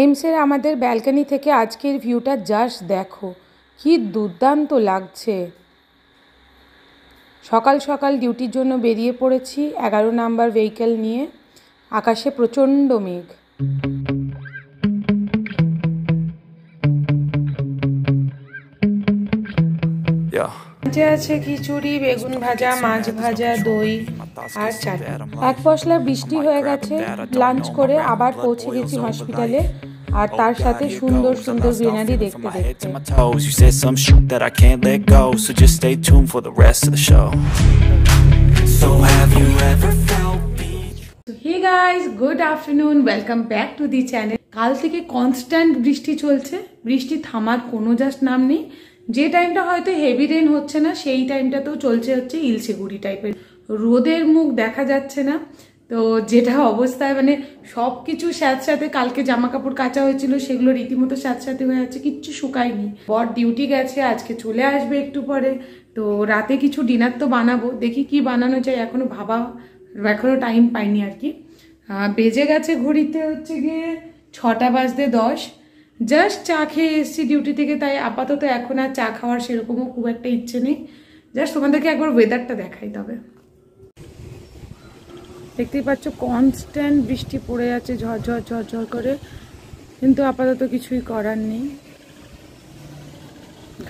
এইমসের আমাদের ব্যালকনি থেকে আজকের ভিউটা জাস্ট দেখো, কি দুর্দান্ত লাগছে। সকাল সকাল ডিউটির জন্য বেরিয়ে পড়েছি 11 নাম্বার ভেহিকেল নিয়ে। আকাশে প্রচণ্ড মেঘ। আছে খিচুড়ি, বেগুন ভাজা, মাছ ভাজা, দই আর চাটনি। এক পশলা বৃষ্টি হয়ে গেছে। লাঞ্চ করে আবার পৌঁছে গেছি হসপিটালে, আর তার সাথে সুন্দর সুন্দর গ্রিনারি দেখতে দেখতে। Hey guys, good afternoon, welcome back to the channel. কাল থেকে কনস্ট্যান্ট বৃষ্টি চলছে, বৃষ্টি থামার কোনো জাস্ট নাম নেই। যে টাইমটা হয়তো হেভি রেন হচ্ছে না, সেই টাইমটাতেও চলছে হচ্ছে ইলশেগুড়ি টাইপের। রোদের মুখ দেখা যাচ্ছে না। তো যেটা অবস্থায় মানে সব কিছু স্যাঁতস্যাঁতে, কালকে জামা কাপড় কাচা হয়েছিল সেগুলো রীতিমতো স্যাঁতস্যাঁতে হয়ে আছে, কিচ্ছু শুকায়নি। বর ডিউটি গেছে, আজকে চলে আসবে একটু পরে। তো রাতে কিছু ডিনার তো বানাবো, দেখি কি বানানো যায়, এখনো টাইম পাইনি আর কি। বেজে গেছে ঘড়িতে হচ্ছে গিয়ে 6টা বাজতে 10। জাস্ট চা খেয়ে এসেছি ডিউটি থেকে, তাই আপাতত এখন আর চা খাওয়ার সেরকমও খুব একটা ইচ্ছে নেই। জাস্ট তোমাদেরকে একবার ওয়েদারটা দেখাই। তবে দেখতেই পাচ্ছ কনস্ট্যান্ট বৃষ্টি পড়ে যাচ্ছে ঝরঝর ঝরঝর করে, কিন্তু আপাতত কিছুই করার নেই।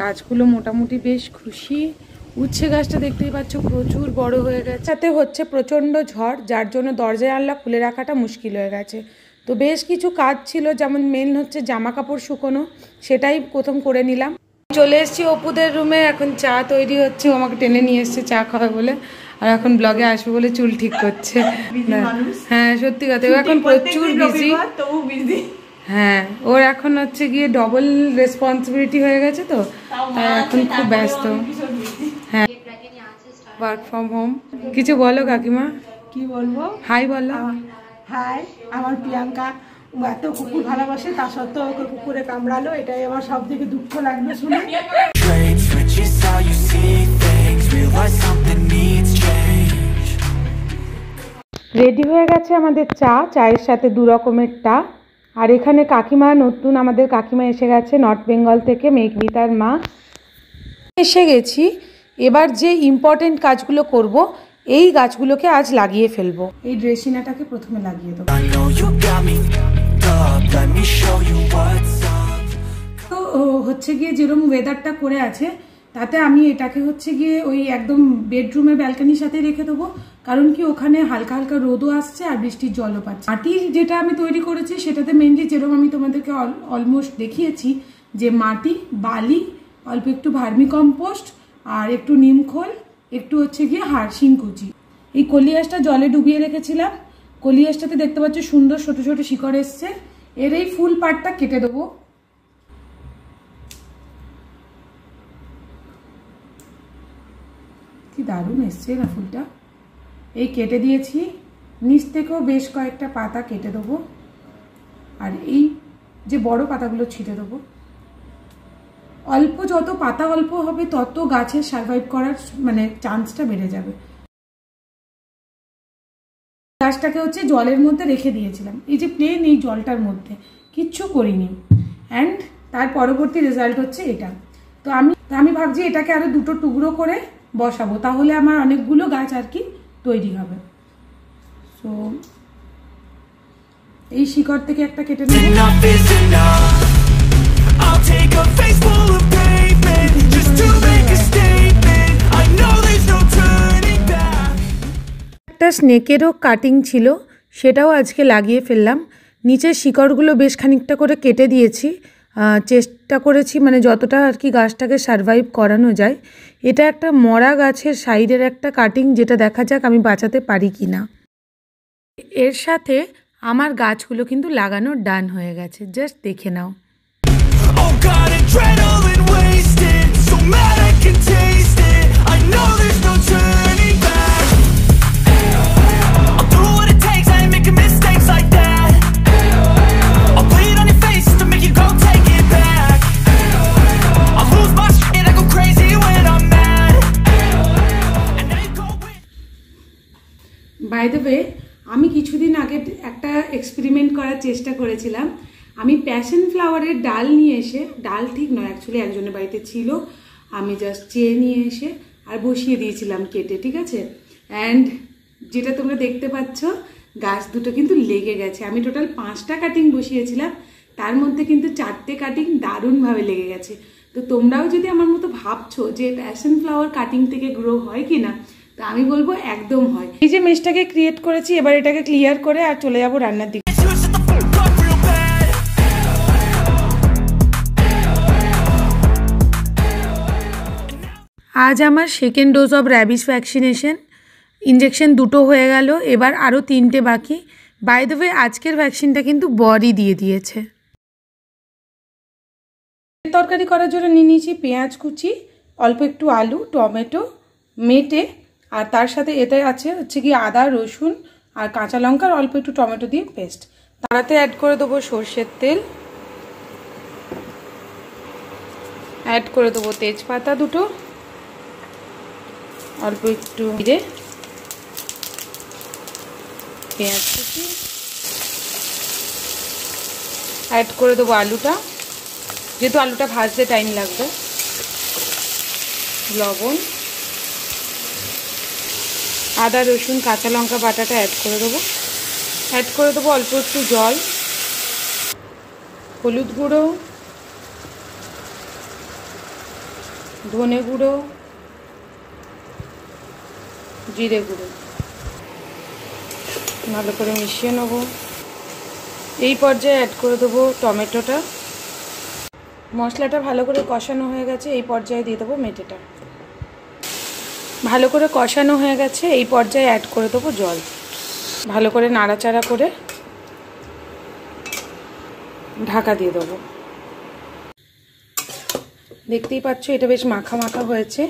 গাছগুলো মোটামুটি বেশ খুশি। উচ্ছে গাছটা দেখতেই পাচ্ছ প্রচুর বড় হয়ে গেছে। সাথে হচ্ছে প্রচণ্ড ঝড়, যার জন্য দরজা জানলা খুলে রাখাটা মুশকিল হয়ে গেছে। তো বেশ কিছু কাজ ছিল, যেমন মেন হচ্ছে জামা কাপড় শুকোনো, সেটাই প্রথম করে নিলাম। চলে এসেছি অপুদের রুমে, এখন চা তৈরি হচ্ছে। আমাকে টেনে নিয়ে এসছে চা খাওয়া বলে, আর এখন ব্লগে আসবে বলে চুল ঠিক করছে। হ্যাঁ সত্যি কথা, ও এখন প্রচুর বিজি। হ্যাঁ, ওর এখন হচ্ছে গিয়ে ডবল রেসপন্সিবিলিটি হয়ে গেছে, তো তাই এখন খুব ব্যস্ত। হ্যাঁ, ওয়ার্ক ফ্রম হোম। কিছু বলো কাকিমা। কি বলবো, হাই বলো। হাই, আমার প্রিয়াঙ্কা এত কুকুর ভালোবাসে, তা সত্ত্বেও ওকে কুকুরে কামড়ালো, এটাই আমার সব থেকে দুঃখ লাগলো শুনে। রেডি হয়ে গেছে আমাদের চা, চায়ের সাথে 2 রকমের টা। আর এখানে কাকিমা, নতুন আমাদের কাকিমা এসে গেছে নর্থ বেঙ্গল থেকে, মেঘমিতার মা। এসে গেছি, এবার যে ইম্পর্টেন্ট কাজগুলো করব, এই গাছগুলোকে আজ লাগিয়ে ফেলবো। এই ড্রেসিনাটাকে প্রথমে লাগিয়ে দেবো। তো হচ্ছে গিয়ে যেরকম ওয়েদারটা করে আছে, তাতে আমি এটাকে হচ্ছে গিয়ে ওই একদম বেডরুমের ব্যালকনির সাথে রেখে দেবো। কারণ কি, ওখানে হালকা হালকা রোদও আসছে আর বৃষ্টির জলও পাচ্ছে। মাটির যেটা আমি তৈরি করেছি সেটাতে মেনলি যেরকম আমি তোমাদেরকে অলমোস্ট দেখিয়েছি, যে মাটি, বালি, অল্প একটু ভার্মি কম্পোস্ট, আর একটু নিমখোল, একটু হচ্ছে গিয়ে শিংকুচি। এই কলিয়াসটা জলে ডুবিয়ে রেখেছিলাম। কলিয়াসটাতে দেখতে পাচ্ছ সুন্দর ছোট ছোট শিকড় এসছে। এর এই ফুল পার্টটা কেটে দেবো। কি দারুণ এসছে না ফুলটা। এই কেটে দিয়েছি, নিচ থেকেও বেশ কয়েকটা পাতা কেটে দেবো। আর এই যে বড় পাতাগুলো ছিটে দেবো। অল্প, যত পাতা অল্প হবে তত গাছের সার্ভাইভ করার মানে চান্সটা বেড়ে যাবে। গাছটাকে হচ্ছে জলের মধ্যে রেখে দিয়েছিলাম, এই যে প্লেন এই জলটার মধ্যে, কিচ্ছু করিনি। অ্যান্ড তার পরবর্তী রেজাল্ট হচ্ছে এটা। তো আমি ভাবছি এটাকে আরো 2টো টুকরো করে বসাবো, তাহলে আমার অনেকগুলো গাছ আর কি তৈরি হবে। তো এই শিকড় থেকে একটা কেটে নেব। একটা স্নেকেরও কাটিং ছিল, সেটাও আজকে লাগিয়ে ফেললাম। নিচের শিকড়গুলো বেশ খানিকটা করে কেটে দিয়েছি, চেষ্টা করেছি মানে যতটা আর কি গাছটাকে সারভাইভ করানো যায়। এটা একটা মরা গাছের সাইডের একটা কাটিং, যেটা দেখা যাক আমি বাঁচাতে পারি কি না। এর সাথে আমার গাছগুলো কিন্তু লাগানো ডান হয়ে গেছে, জাস্ট দেখে নাও। বাই দ্য ওয়ে, আমি কিছুদিন আগে একটা এক্সপেরিমেন্ট করার চেষ্টা করেছিলাম। আমি প্যাশন ফ্লাওয়ারের ডাল নিয়ে এসে, ডাল ঠিক নয় অ্যাকচুয়ালি একজনের বাড়িতে ছিল, আমি জাস্ট চেয়ে নিয়ে এসে আর বসিয়ে দিয়েছিলাম কেটে, ঠিক আছে। অ্যান্ড যেটা তোমরা দেখতে পাচ্ছ গাছ দুটো কিন্তু লেগে গেছে। আমি টোটাল 5টা কাটিং বসিয়েছিলাম, তার মধ্যে কিন্তু 4টে কাটিং দারুণভাবে লেগে গেছে। তো তোমরাও যদি আমার মতো ভাবছো যে প্যাশন ফ্লাওয়ার কাটিং থেকে গ্রো হয় কি না, তো আমি বলবো একদম হয়। এই যে মেশটাকে ক্রিয়েট করেছি, এবার এটাকে ক্লিয়ার করে আর চলে যাবো রান্নার দিকে। আজ আমার second dose of rabies vaccination, injection 2টো হয়ে গেল, এবার আরও 3টে বাকি। বাই দ্য ওয়ে আজকের ভ্যাকসিনটা কিন্তু বডি দিয়ে দিয়েছে। তরকারি করার জন্য নিয়ে নিয়েছি পেঁয়াজ কুচি, অল্প একটু আলু, টমেটো, মেটে, আর তার সাথে এতে আছে হচ্ছে কি আদা, রসুন আর কাঁচা লঙ্কার অল্প একটু টমেটো দিয়ে পেস্ট। তাতে অ্যাড করে দেবো সর্ষের তেল, অ্যাড করে দেবো তেজপাতা 2টো, অল্প একটু জিরে, পেঁয়াজ কুচি, অ্যাড করে দেবো আলুটা, যেহেতু আলুটা ভাজতে টাইম লাগবে, লবণ, আদা রসুন কাঁচা লঙ্কা বাটাটা অ্যাড করে দেবো, অ্যাড করে দেবো অল্প একটু জল, হলুদ গুঁড়ো, ধনে গুঁড়ো, জিরে গুঁড়ো, ভালো করে মিশিয়ে নেব। এই পর্যায়ে অ্যাড করে দেবো টমেটোটা। মশলাটা ভালো করে কষানো হয়ে গেছে, এই পর্যায়ে দিয়ে দেবো মেটেটা। ভালো করে কষানো হয়ে গেছে, এই পর্যায়ে অ্যাড করে দেবো জল। ভালো করে নাড়াচাড়া করে ঢাকা দিয়ে দেবো। দেখতেই পাচ্ছ এটা বেশ মাখা মাখা হয়েছে।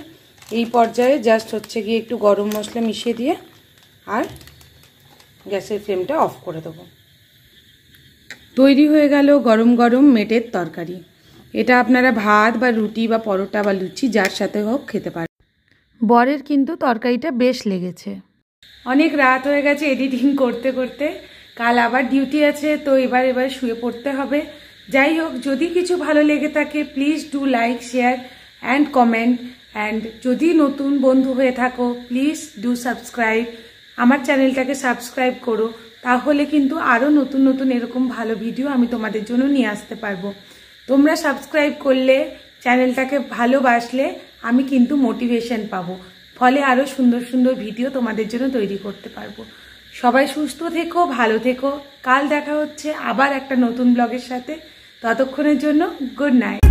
এই পর্যায়ে জাস্ট হচ্ছে গিয়ে একটু গরম মশলা মিশিয়ে দিয়ে আর গ্যাসের ফ্লেমটা অফ করে দেবো। তৈরি হয়ে গেল গরম গরম মেটের তরকারি। এটা আপনারা ভাত বা রুটি বা পরোটা বা লুচি যার সাথে হোক খেতে পারেন। বরের কিন্তু তরকারিটা বেশ লেগেছে। অনেক রাত হয়ে গেছে এডিটিং করতে করতে, কাল আবার ডিউটি আছে, তো এবার শুয়ে পড়তে হবে। যাই হোক, যদি কিছু ভালো লেগে থাকে please do like, share and comment, and যদি নতুন বন্ধু হয়ে থাকো প্লিজ ডু সাবস্ক্রাইব। আমার চ্যানেলটাকে সাবস্ক্রাইব করো, তাহলে কিন্তু আরও নতুন নতুন এরকম ভালো ভিডিও আমি তোমাদের জন্য নিয়ে আসতে পারবো। তোমরা সাবস্ক্রাইব করলে, চ্যানেলটাকে ভালোবাসলে আমি কিন্তু মোটিভেশন পাবো, ফলে আরও সুন্দর সুন্দর ভিডিও তোমাদের জন্য তৈরি করতে পারবো। সবাই সুস্থ থেকো, ভালো থেকো। কাল দেখা হচ্ছে আবার একটা নতুন ব্লগের সাথে। ততক্ষণের জন্য গুড নাইট।